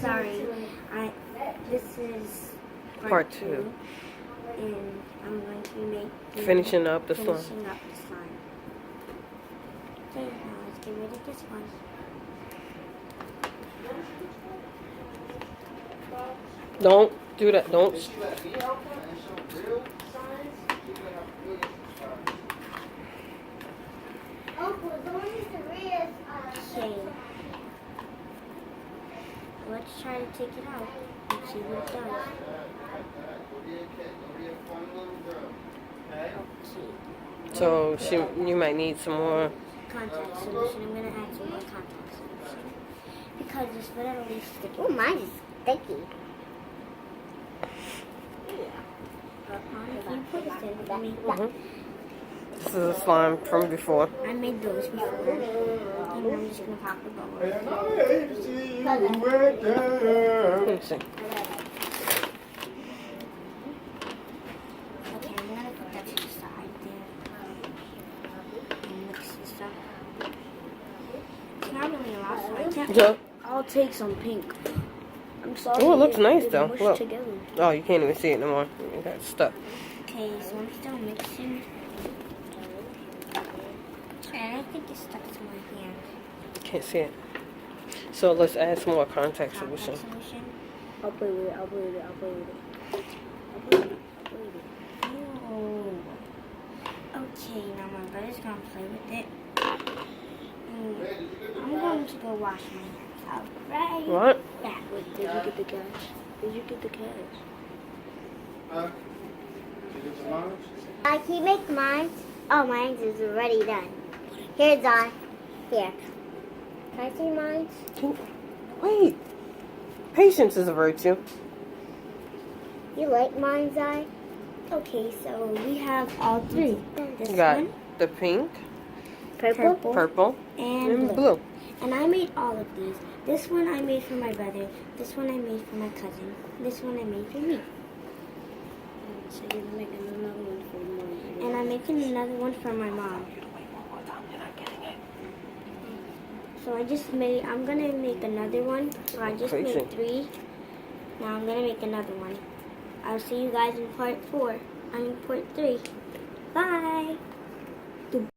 sorry. This is Part 2. And I'm going to make Finishing up the slime. Okay, now let's get rid of this one. Don't do that. Don't. Okay. Let's try to take it out and see what it does. Okay. So you might need some more. Contact solution. I'm gonna add some more contact solution because it's literally sticky. Oh, mine is sticky. If you put this in, I mean, This is a slime from before. I made those before, and I'm just gonna pop the bubble. Let me see. Okay, I'm gonna put that to the side there and mix this up. It's not really a lot, so I can't. Yeah. I'll take some pink. I'm sorry. Oh, it looks nice though. Mushed Look. together. Oh, you can't even see it no more. It got stuck. Okay, so I'm still mixing. And I think it's stuck to my hand. Can't see it. So let's add some more contact solution. I'll play with it. I'll play with it. I'll play with it. I'll play with it. I'll play with it. Oh. Okay, now my brother's gonna play with it. I'm going to go wash my hands out right What? back. Wait, did you get the cash? Did you get the cash? Can you make mine? Oh, mine is already done. Here's on. Here. Can I see mine? Wait. Patience is a virtue. You like mine's eye? Okay, so we have all three. This You got one, the pink, purple, and and blue. And I made all of these. This one I made for my brother. This one I made for my cousin. This one I made for me. So you're making another one for mom. And I'm making another one for my mom. So I'm gonna make another one. So I just Crazy. made 3. Now I'm gonna make another one. I'll see you guys in part 4. I mean part 3. Bye!